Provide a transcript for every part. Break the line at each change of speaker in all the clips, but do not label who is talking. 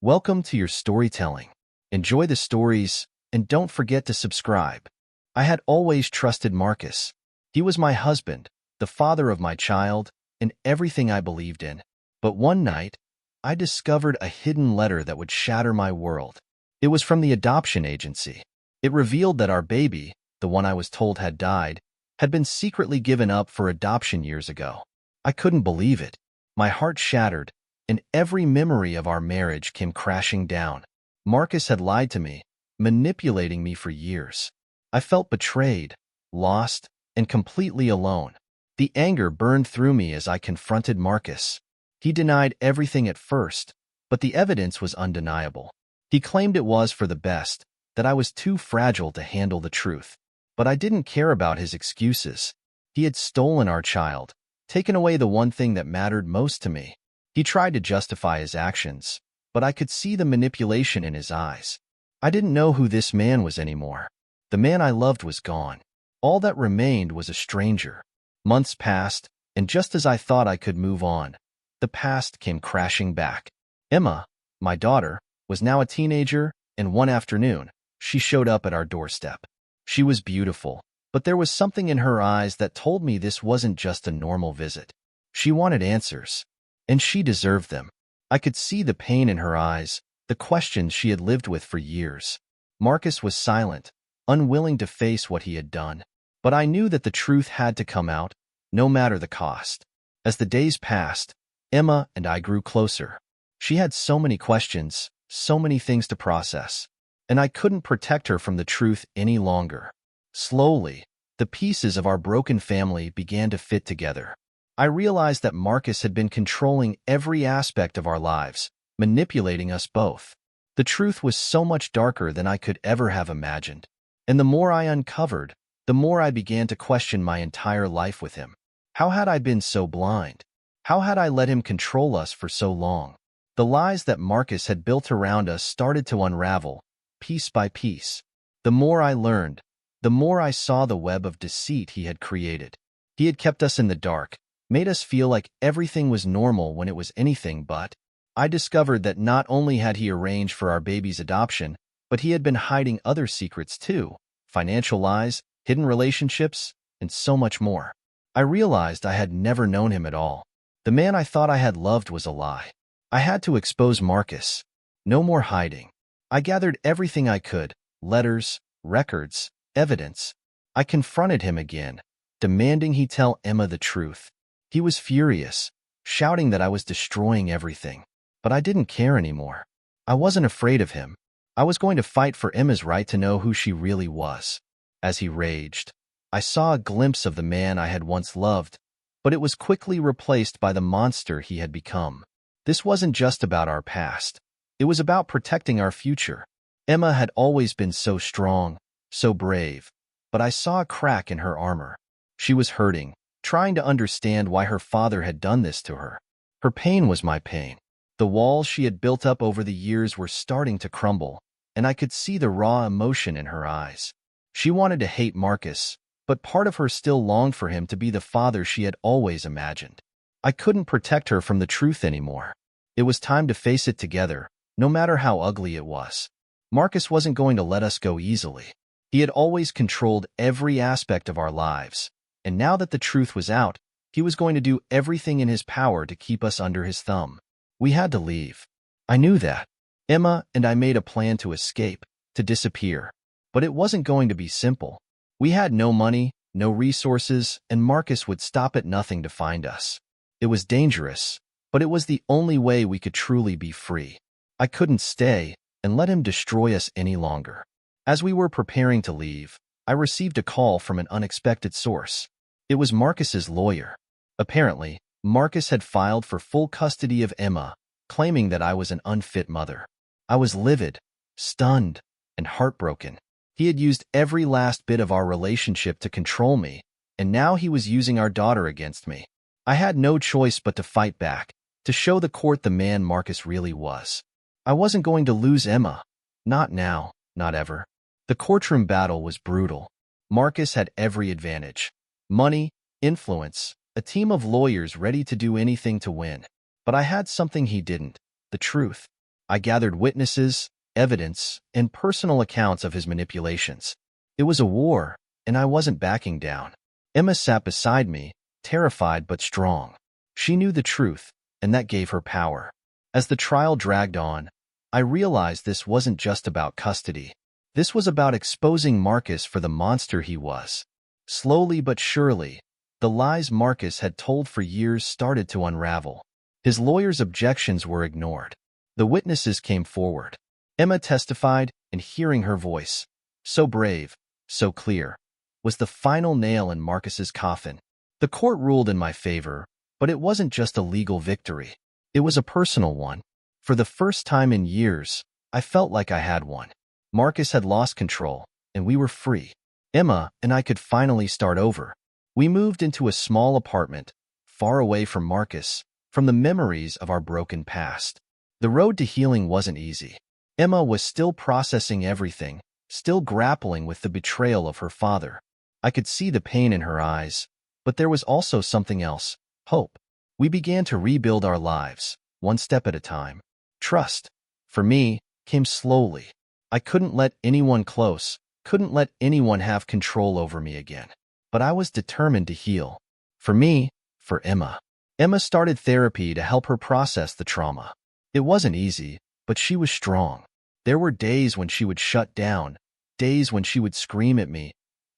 Welcome to your storytelling. Enjoy the stories, and don't forget to subscribe. I had always trusted Marcus. He was my husband, the father of my child, and everything I believed in. But one night, I discovered a hidden letter that would shatter my world. It was from the adoption agency. It revealed that our baby, the one I was told had died, had been secretly given up for adoption years ago. I couldn't believe it. My heart shattered, and every memory of our marriage came crashing down. Marcus had lied to me, manipulating me for years. I felt betrayed, lost, and completely alone. The anger burned through me as I confronted Marcus. He denied everything at first, but the evidence was undeniable. He claimed it was for the best, that I was too fragile to handle the truth. But I didn't care about his excuses. He had stolen our child, taken away the one thing that mattered most to me. He tried to justify his actions, but I could see the manipulation in his eyes. I didn't know who this man was anymore. The man I loved was gone. All that remained was a stranger. Months passed, and just as I thought I could move on, the past came crashing back. Emma, my daughter, was now a teenager, and one afternoon, she showed up at our doorstep. She was beautiful, but there was something in her eyes that told me this wasn't just a normal visit. She wanted answers. And she deserved them. I could see the pain in her eyes, the questions she had lived with for years. Marcus was silent, unwilling to face what he had done. But I knew that the truth had to come out, no matter the cost. As the days passed, Emma and I grew closer. She had so many questions, so many things to process, and I couldn't protect her from the truth any longer. Slowly, the pieces of our broken family began to fit together. I realized that Marcus had been controlling every aspect of our lives, manipulating us both. The truth was so much darker than I could ever have imagined. And the more I uncovered, the more I began to question my entire life with him. How had I been so blind? How had I let him control us for so long? The lies that Marcus had built around us started to unravel, piece by piece. The more I learned, the more I saw the web of deceit he had created. He had kept us in the dark, made us feel like everything was normal when it was anything but. I discovered that not only had he arranged for our baby's adoption, but he had been hiding other secrets too, financial lies, hidden relationships, and so much more. I realized I had never known him at all. The man I thought I had loved was a lie. I had to expose Marcus. No more hiding. I gathered everything I could, letters, records, evidence. I confronted him again, demanding he tell Emma the truth. He was furious, shouting that I was destroying everything. But I didn't care anymore. I wasn't afraid of him. I was going to fight for Emma's right to know who she really was. As he raged, I saw a glimpse of the man I had once loved, but it was quickly replaced by the monster he had become. This wasn't just about our past. It was about protecting our future. Emma had always been so strong, so brave, but I saw a crack in her armor. She was hurting, trying to understand why her father had done this to her. Her pain was my pain. The walls she had built up over the years were starting to crumble, and I could see the raw emotion in her eyes. She wanted to hate Marcus, but part of her still longed for him to be the father she had always imagined. I couldn't protect her from the truth anymore. It was time to face it together, no matter how ugly it was. Marcus wasn't going to let us go easily. He had always controlled every aspect of our lives. And now that the truth was out, he was going to do everything in his power to keep us under his thumb. We had to leave. I knew that. Emma and I made a plan to escape, to disappear. But it wasn't going to be simple. We had no money, no resources, and Marcus would stop at nothing to find us. It was dangerous, but it was the only way we could truly be free. I couldn't stay and let him destroy us any longer. As we were preparing to leave, I received a call from an unexpected source. It was Marcus's lawyer. Apparently, Marcus had filed for full custody of Emma, claiming that I was an unfit mother. I was livid, stunned, and heartbroken. He had used every last bit of our relationship to control me, and now he was using our daughter against me. I had no choice but to fight back, to show the court the man Marcus really was. I wasn't going to lose Emma. Not now, not ever. The courtroom battle was brutal. Marcus had every advantage. Money, influence, a team of lawyers ready to do anything to win. But I had something he didn't, the truth. I gathered witnesses, evidence, and personal accounts of his manipulations. It was a war, and I wasn't backing down. Emma sat beside me, terrified but strong. She knew the truth, and that gave her power. As the trial dragged on, I realized this wasn't just about custody. This was about exposing Marcus for the monster he was. Slowly but surely, the lies Marcus had told for years started to unravel. His lawyer's objections were ignored. The witnesses came forward. Emma testified, and hearing her voice, so brave, so clear, was the final nail in Marcus's coffin. The court ruled in my favor, but it wasn't just a legal victory. It was a personal one. For the first time in years, I felt like I had one. Marcus had lost control, and we were free. Emma and I could finally start over. We moved into a small apartment, far away from Marcus, from the memories of our broken past. The road to healing wasn't easy. Emma was still processing everything, still grappling with the betrayal of her father. I could see the pain in her eyes, but there was also something else, hope. We began to rebuild our lives, one step at a time. Trust, for me, came slowly. I couldn't let anyone close, couldn't let anyone have control over me again. But I was determined to heal. For me, for Emma. Emma started therapy to help her process the trauma. It wasn't easy, but she was strong. There were days when she would shut down, days when she would scream at me,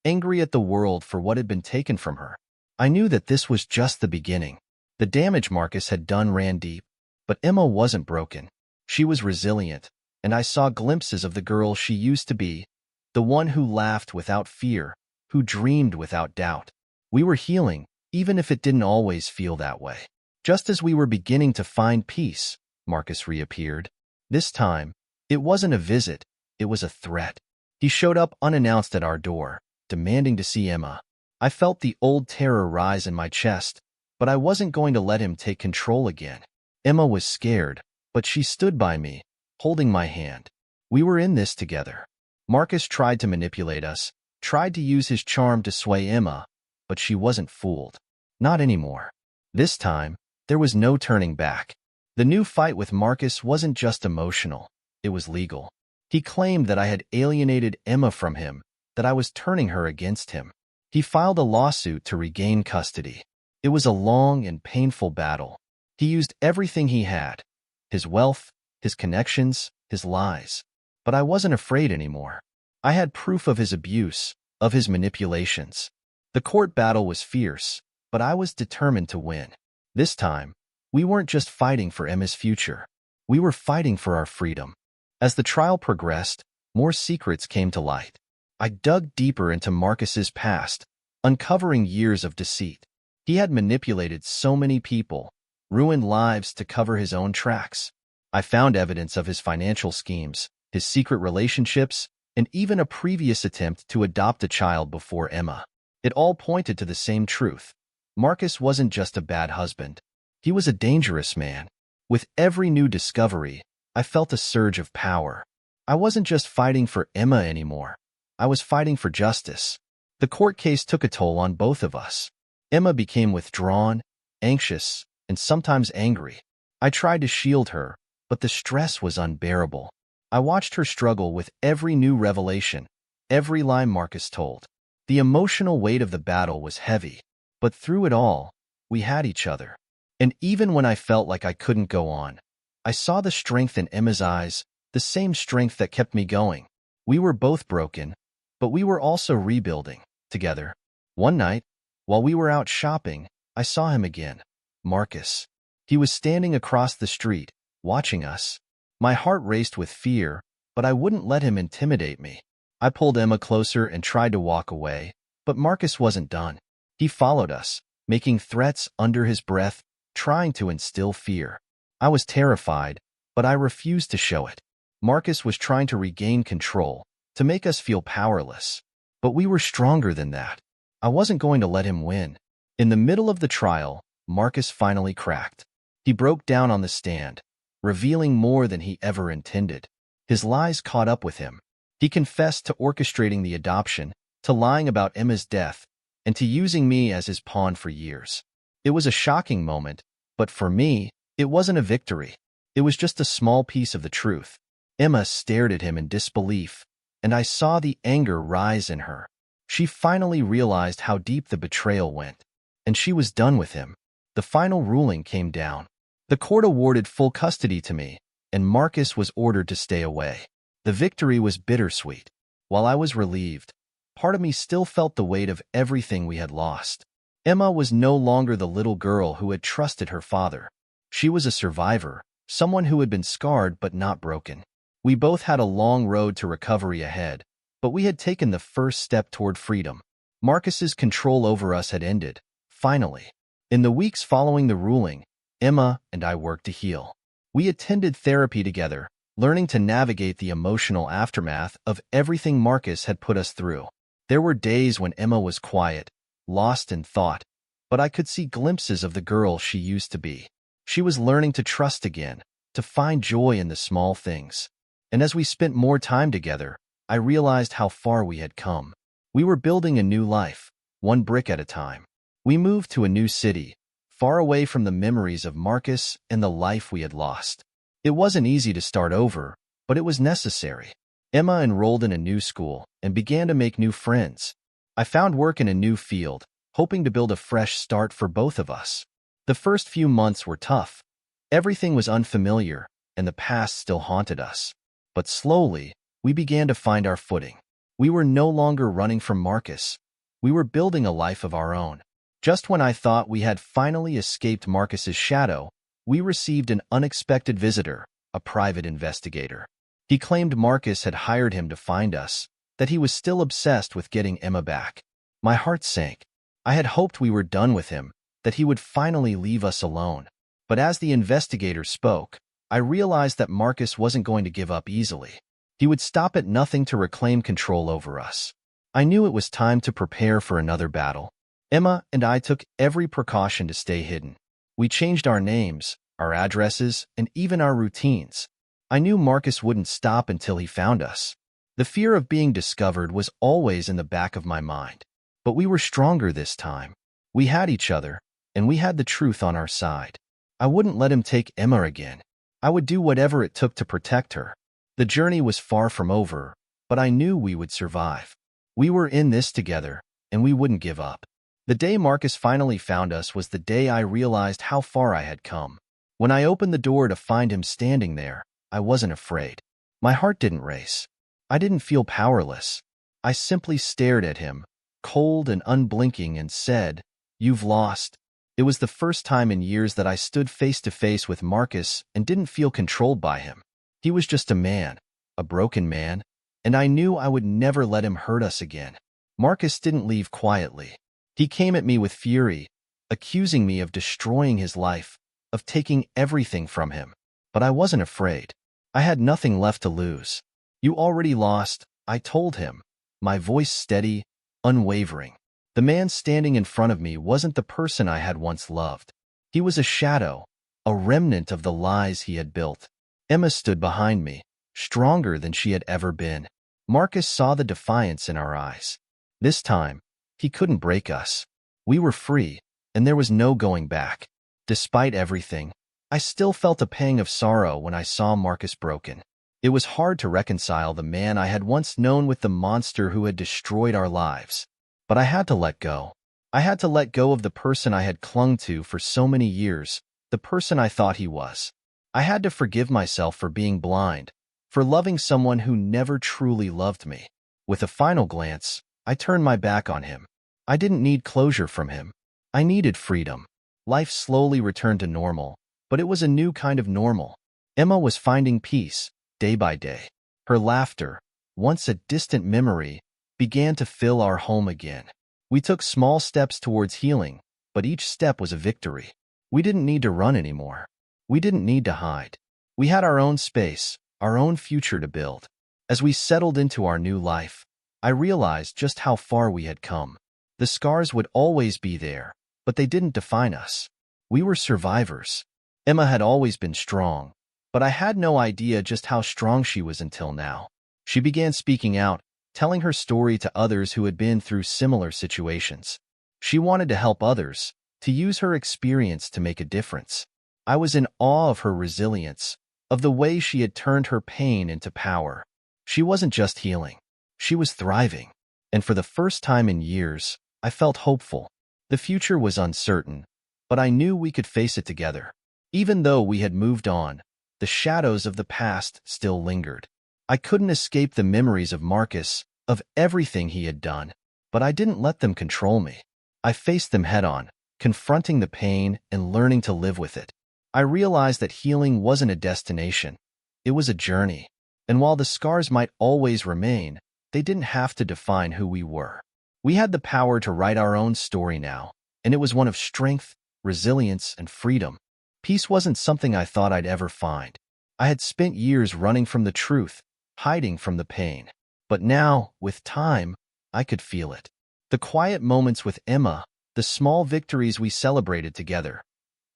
angry at the world for what had been taken from her. I knew that this was just the beginning. The damage Marcus had done ran deep, but Emma wasn't broken. She was resilient, and I saw glimpses of the girl she used to be, the one who laughed without fear, who dreamed without doubt. We were healing, even if it didn't always feel that way. Just as we were beginning to find peace, Marcus reappeared. This time, it wasn't a visit, it was a threat. He showed up unannounced at our door, demanding to see Emma. I felt the old terror rise in my chest, but I wasn't going to let him take control again. Emma was scared, but she stood by me, holding my hand. We were in this together. Marcus tried to manipulate us, tried to use his charm to sway Emma, but she wasn't fooled. Not anymore. This time, there was no turning back. The new fight with Marcus wasn't just emotional, it was legal. He claimed that I had alienated Emma from him, that I was turning her against him. He filed a lawsuit to regain custody. It was a long and painful battle. He used everything he had, his wealth, his connections, his lies. But I wasn't afraid anymore. I had proof of his abuse, of his manipulations. The court battle was fierce, but I was determined to win. This time, we weren't just fighting for Emma's future. We were fighting for our freedom. As the trial progressed, more secrets came to light. I dug deeper into Marcus's past, uncovering years of deceit. He had manipulated so many people, ruined lives to cover his own tracks. I found evidence of his financial schemes, his secret relationships, and even a previous attempt to adopt a child before Emma. It all pointed to the same truth. Marcus wasn't just a bad husband. He was a dangerous man. With every new discovery, I felt a surge of power. I wasn't just fighting for Emma anymore. I was fighting for justice. The court case took a toll on both of us. Emma became withdrawn, anxious, and sometimes angry. I tried to shield her, but the stress was unbearable. I watched her struggle with every new revelation, every lie Marcus told. The emotional weight of the battle was heavy, but through it all, we had each other. And even when I felt like I couldn't go on, I saw the strength in Emma's eyes, the same strength that kept me going. We were both broken, but we were also rebuilding, together. One night, while we were out shopping, I saw him again, Marcus. He was standing across the street, watching us. My heart raced with fear, but I wouldn't let him intimidate me. I pulled Emma closer and tried to walk away, but Marcus wasn't done. He followed us, making threats under his breath, trying to instill fear. I was terrified, but I refused to show it. Marcus was trying to regain control, to make us feel powerless. But we were stronger than that. I wasn't going to let him win. In the middle of the trial, Marcus finally cracked. He broke down on the stand, revealing more than he ever intended. His lies caught up with him. He confessed to orchestrating the adoption, to lying about Emma's death, and to using me as his pawn for years. It was a shocking moment, but for me, it wasn't a victory. It was just a small piece of the truth. Emma stared at him in disbelief, and I saw the anger rise in her. She finally realized how deep the betrayal went, and she was done with him. The final ruling came down. The court awarded full custody to me, and Marcus was ordered to stay away. The victory was bittersweet. While I was relieved, part of me still felt the weight of everything we had lost. Emma was no longer the little girl who had trusted her father. She was a survivor, someone who had been scarred but not broken. We both had a long road to recovery ahead, but we had taken the first step toward freedom. Marcus's control over us had ended, finally. In the weeks following the ruling, Emma and I worked to heal. We attended therapy together, learning to navigate the emotional aftermath of everything Marcus had put us through. There were days when Emma was quiet, lost in thought, but I could see glimpses of the girl she used to be. She was learning to trust again, to find joy in the small things. And as we spent more time together, I realized how far we had come. We were building a new life, one brick at a time. We moved to a new city, far away from the memories of Marcus and the life we had lost. It wasn't easy to start over, but it was necessary. Emma enrolled in a new school and began to make new friends. I found work in a new field, hoping to build a fresh start for both of us. The first few months were tough. Everything was unfamiliar, and the past still haunted us. But slowly, we began to find our footing. We were no longer running from Marcus. We were building a life of our own. Just when I thought we had finally escaped Marcus's shadow, we received an unexpected visitor, a private investigator. He claimed Marcus had hired him to find us, that he was still obsessed with getting Emma back. My heart sank. I had hoped we were done with him, that he would finally leave us alone. But as the investigator spoke, I realized that Marcus wasn't going to give up easily. He would stop at nothing to reclaim control over us. I knew it was time to prepare for another battle. Emma and I took every precaution to stay hidden. We changed our names, our addresses, and even our routines. I knew Marcus wouldn't stop until he found us. The fear of being discovered was always in the back of my mind. But we were stronger this time. We had each other, and we had the truth on our side. I wouldn't let him take Emma again. I would do whatever it took to protect her. The journey was far from over, but I knew we would survive. We were in this together, and we wouldn't give up. The day Marcus finally found us was the day I realized how far I had come. When I opened the door to find him standing there, I wasn't afraid. My heart didn't race. I didn't feel powerless. I simply stared at him, cold and unblinking, and said, "You've lost." It was the first time in years that I stood face to face with Marcus and didn't feel controlled by him. He was just a man, a broken man, and I knew I would never let him hurt us again. Marcus didn't leave quietly. He came at me with fury, accusing me of destroying his life, of taking everything from him. But I wasn't afraid. I had nothing left to lose. "You already lost," I told him, my voice steady, unwavering. The man standing in front of me wasn't the person I had once loved. He was a shadow, a remnant of the lies he had built. Emma stood behind me, stronger than she had ever been. Marcus saw the defiance in our eyes. This time, he couldn't break us. We were free, and there was no going back. Despite everything, I still felt a pang of sorrow when I saw Marcus broken. It was hard to reconcile the man I had once known with the monster who had destroyed our lives. But I had to let go. I had to let go of the person I had clung to for so many years, the person I thought he was. I had to forgive myself for being blind, for loving someone who never truly loved me. With a final glance, I turned my back on him. I didn't need closure from him. I needed freedom. Life slowly returned to normal, but it was a new kind of normal. Emma was finding peace, day by day. Her laughter, once a distant memory, began to fill our home again. We took small steps towards healing, but each step was a victory. We didn't need to run anymore. We didn't need to hide. We had our own space, our own future to build. As we settled into our new life, I realized just how far we had come. The scars would always be there, but they didn't define us. We were survivors. Emma had always been strong, but I had no idea just how strong she was until now. She began speaking out, telling her story to others who had been through similar situations. She wanted to help others, to use her experience to make a difference. I was in awe of her resilience, of the way she had turned her pain into power. She wasn't just healing. She was thriving. And for the first time in years, I felt hopeful. The future was uncertain, but I knew we could face it together. Even though we had moved on, the shadows of the past still lingered. I couldn't escape the memories of Marcus, of everything he had done, but I didn't let them control me. I faced them head-on, confronting the pain and learning to live with it. I realized that healing wasn't a destination. It was a journey. And while the scars might always remain, they didn't have to define who we were. We had the power to write our own story now, and it was one of strength, resilience, and freedom. Peace wasn't something I thought I'd ever find. I had spent years running from the truth, hiding from the pain. But now, with time, I could feel it. The quiet moments with Emma, the small victories we celebrated together.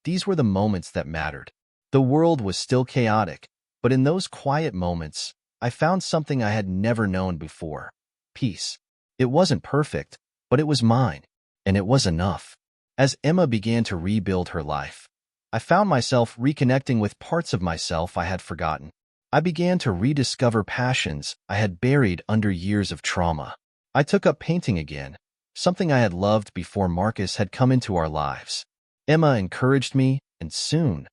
These were the moments that mattered. The world was still chaotic, but in those quiet moments, I found something I had never known before. Peace. It wasn't perfect, but it was mine, and it was enough. As Emma began to rebuild her life, I found myself reconnecting with parts of myself I had forgotten. I began to rediscover passions I had buried under years of trauma. I took up painting again, something I had loved before Marcus had come into our lives. Emma encouraged me, and soon,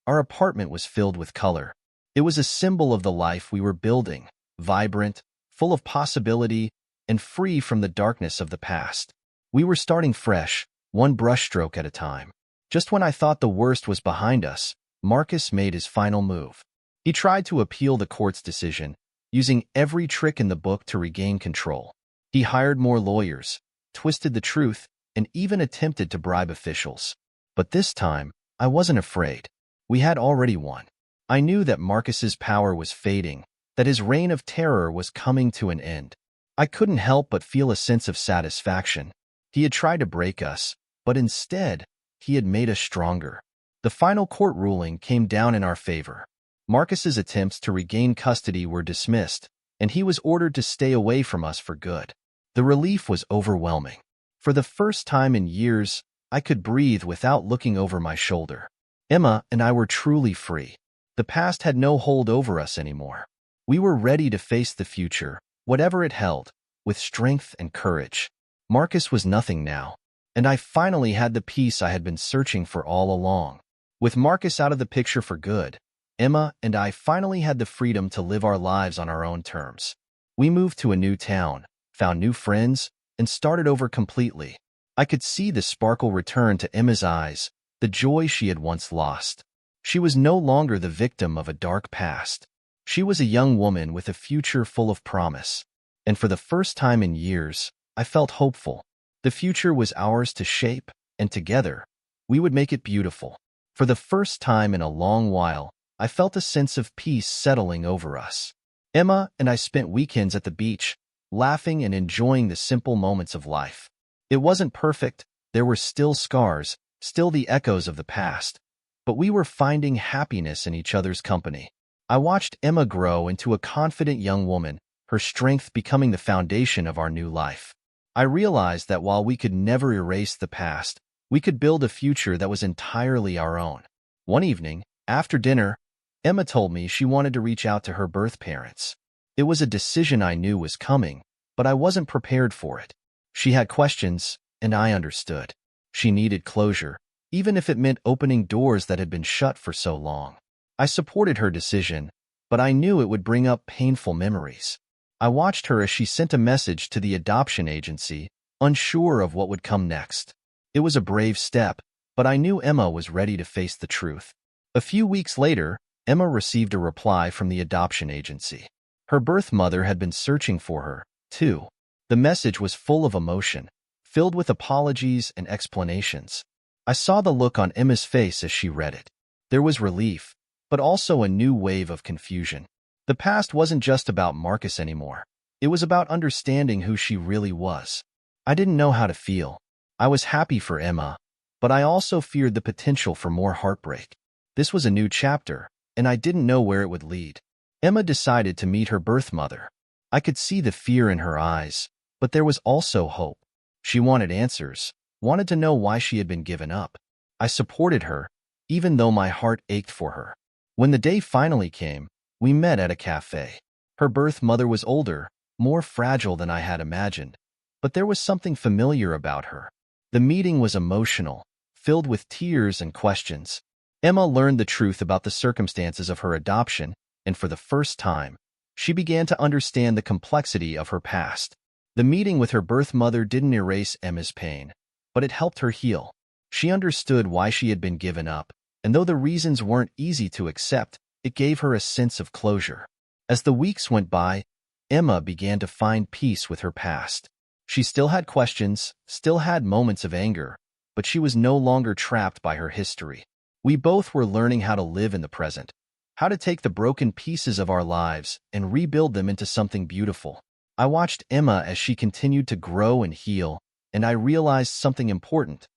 our apartment was filled with color. It was a symbol of the life we were building, vibrant, full of possibility, and free from the darkness of the past. We were starting fresh, one brushstroke at a time. Just when I thought the worst was behind us, Marcus made his final move. He tried to appeal the court's decision, using every trick in the book to regain control. He hired more lawyers, twisted the truth, and even attempted to bribe officials. But this time, I wasn't afraid. We had already won. I knew that Marcus's power was fading, that his reign of terror was coming to an end. I couldn't help but feel a sense of satisfaction. He had tried to break us, but instead, he had made us stronger. The final court ruling came down in our favor. Marcus's attempts to regain custody were dismissed, and he was ordered to stay away from us for good. The relief was overwhelming. For the first time in years, I could breathe without looking over my shoulder. Emma and I were truly free. The past had no hold over us anymore. We were ready to face the future, whatever it held, with strength and courage. Marcus was nothing now, and I finally had the peace I had been searching for all along. With Marcus out of the picture for good, Emma and I finally had the freedom to live our lives on our own terms. We moved to a new town, found new friends, and started over completely. I could see the sparkle return to Emma's eyes, the joy she had once lost. She was no longer the victim of a dark past. She was a young woman with a future full of promise. And for the first time in years, I felt hopeful. The future was ours to shape, and together, we would make it beautiful. For the first time in a long while, I felt a sense of peace settling over us. Emma and I spent weekends at the beach, laughing and enjoying the simple moments of life. It wasn't perfect, there were still scars, still the echoes of the past, but we were finding happiness in each other's company. I watched Emma grow into a confident young woman, her strength becoming the foundation of our new life. I realized that while we could never erase the past, we could build a future that was entirely our own. One evening, after dinner, Emma told me she wanted to reach out to her birth parents. It was a decision I knew was coming, but I wasn't prepared for it. She had questions, and I understood. She needed closure, even if it meant opening doors that had been shut for so long. I supported her decision, but I knew it would bring up painful memories. I watched her as she sent a message to the adoption agency, unsure of what would come next. It was a brave step, but I knew Emma was ready to face the truth. A few weeks later, Emma received a reply from the adoption agency. Her birth mother had been searching for her, too. The message was full of emotion, filled with apologies and explanations. I saw the look on Emma's face as she read it. There was relief, but also a new wave of confusion. The past wasn't just about Marcus anymore. It was about understanding who she really was. I didn't know how to feel. I was happy for Emma, but I also feared the potential for more heartbreak. This was a new chapter, and I didn't know where it would lead. Emma decided to meet her birth mother. I could see the fear in her eyes, but there was also hope. She wanted answers, wanted to know why she had been given up. I supported her, even though my heart ached for her. When the day finally came, we met at a cafe. Her birth mother was older, more fragile than I had imagined, but there was something familiar about her. The meeting was emotional, filled with tears and questions. Emma learned the truth about the circumstances of her adoption, and for the first time, she began to understand the complexity of her past. The meeting with her birth mother didn't erase Emma's pain, but it helped her heal. She understood why she had been given up, and though the reasons weren't easy to accept, it gave her a sense of closure. As the weeks went by, Emma began to find peace with her past. She still had questions, still had moments of anger, but she was no longer trapped by her history. We both were learning how to live in the present, how to take the broken pieces of our lives and rebuild them into something beautiful. I watched Emma as she continued to grow and heal, and I realized something important.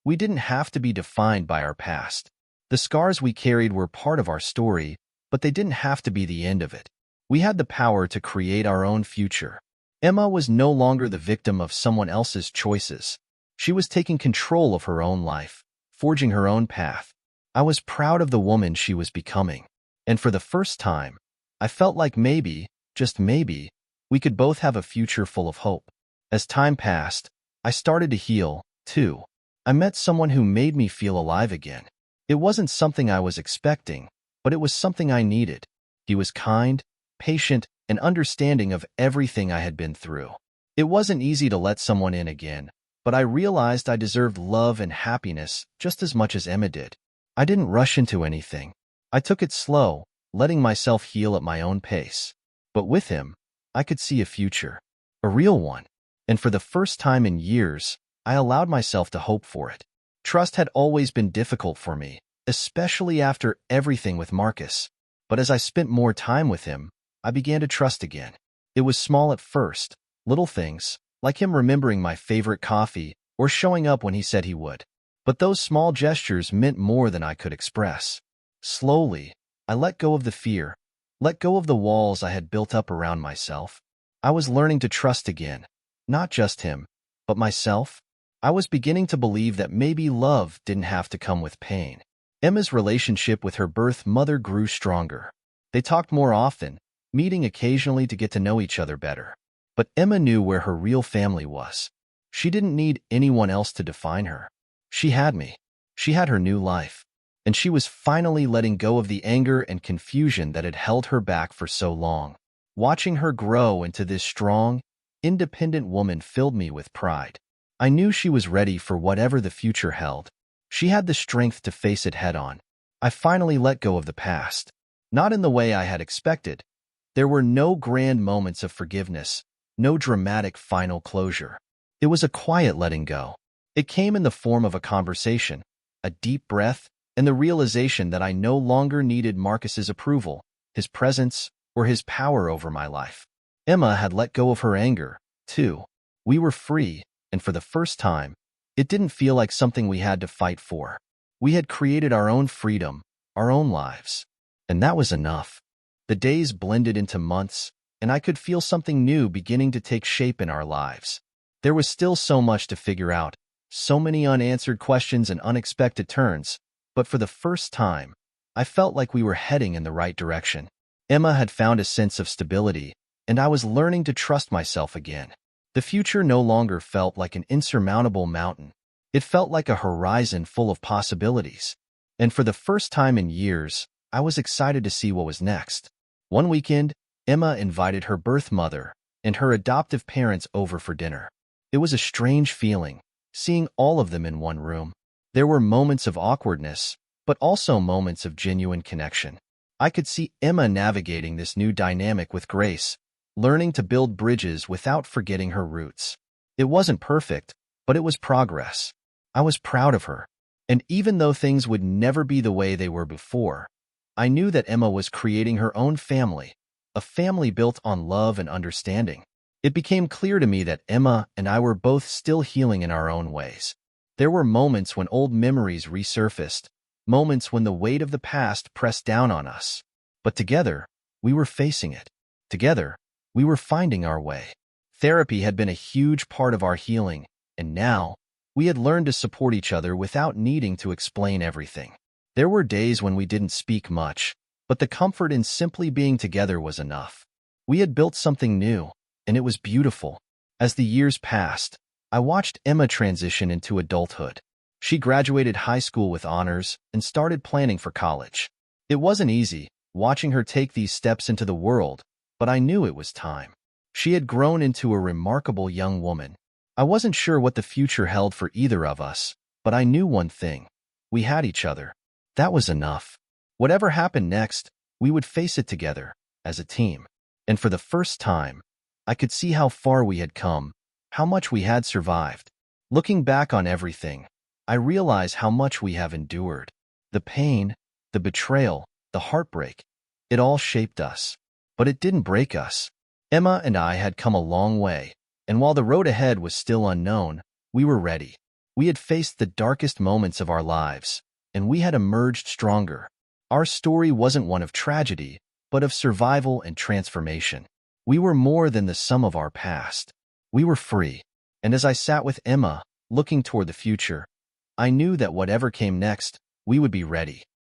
We didn't have to be defined by our past. The scars we carried were part of our story, but they didn't have to be the end of it. We had the power to create our own future. Emma was no longer the victim of someone else's choices. She was taking control of her own life, forging her own path. I was proud of the woman she was becoming. And for the first time, I felt like maybe, just maybe, we could both have a future full of hope. As time passed, I started to heal, too. I met someone who made me feel alive again. It wasn't something I was expecting, but it was something I needed. He was kind, patient, and understanding of everything I had been through. It wasn't easy to let someone in again, but I realized I deserved love and happiness just as much as Emma did. I didn't rush into anything. I took it slow, letting myself heal at my own pace. But with him, I could see a future, a real one. And for the first time in years, I allowed myself to hope for it. Trust had always been difficult for me, especially after everything with Marcus. But as I spent more time with him, I began to trust again. It was small at first, little things, like him remembering my favorite coffee or showing up when he said he would. But those small gestures meant more than I could express. Slowly, I let go of the fear, let go of the walls I had built up around myself. I was learning to trust again, not just him, but myself. I was beginning to believe that maybe love didn't have to come with pain. Emma's relationship with her birth mother grew stronger. They talked more often, meeting occasionally to get to know each other better. But Emma knew where her real family was. She didn't need anyone else to define her. She had me. She had her new life. And she was finally letting go of the anger and confusion that had held her back for so long. Watching her grow into this strong, independent woman filled me with pride. I knew she was ready for whatever the future held. She had the strength to face it head-on. I finally let go of the past. Not in the way I had expected. There were no grand moments of forgiveness, no dramatic final closure. It was a quiet letting go. It came in the form of a conversation, a deep breath, and the realization that I no longer needed Marcus's approval, his presence, or his power over my life. Emma had let go of her anger, too. We were free, and for the first time, it didn't feel like something we had to fight for. We had created our own freedom, our own lives. And that was enough. The days blended into months, and I could feel something new beginning to take shape in our lives. There was still so much to figure out, so many unanswered questions and unexpected turns, but for the first time, I felt like we were heading in the right direction. Emma had found a sense of stability, and I was learning to trust myself again. The future no longer felt like an insurmountable mountain. It felt like a horizon full of possibilities. And for the first time in years, I was excited to see what was next. One weekend, Emma invited her birth mother and her adoptive parents over for dinner. It was a strange feeling, seeing all of them in one room. There were moments of awkwardness, but also moments of genuine connection. I could see Emma navigating this new dynamic with grace, learning to build bridges without forgetting her roots. It wasn't perfect, but it was progress. I was proud of her. And even though things would never be the way they were before, I knew that Emma was creating her own family, a family built on love and understanding. It became clear to me that Emma and I were both still healing in our own ways. There were moments when old memories resurfaced, moments when the weight of the past pressed down on us. But together, we were facing it. Together, we were finding our way. Therapy had been a huge part of our healing, and now, we had learned to support each other without needing to explain everything. There were days when we didn't speak much, but the comfort in simply being together was enough. We had built something new, and it was beautiful. As the years passed, I watched Emma transition into adulthood. She graduated high school with honors and started planning for college. It wasn't easy, watching her take these steps into the world, but I knew it was time. She had grown into a remarkable young woman. I wasn't sure what the future held for either of us, but I knew one thing. We had each other. That was enough. Whatever happened next, we would face it together, as a team. And for the first time, I could see how far we had come, how much we had survived. Looking back on everything, I realize how much we have endured. The pain, the betrayal, the heartbreak, it all shaped us. But it didn't break us. Emma and I had come a long way, and while the road ahead was still unknown, we were ready. We had faced the darkest moments of our lives, and we had emerged stronger. Our story wasn't one of tragedy, but of survival and transformation. We were more than the sum of our past. We were free. And as I sat with Emma, looking toward the future, I knew that whatever came next, we would be ready.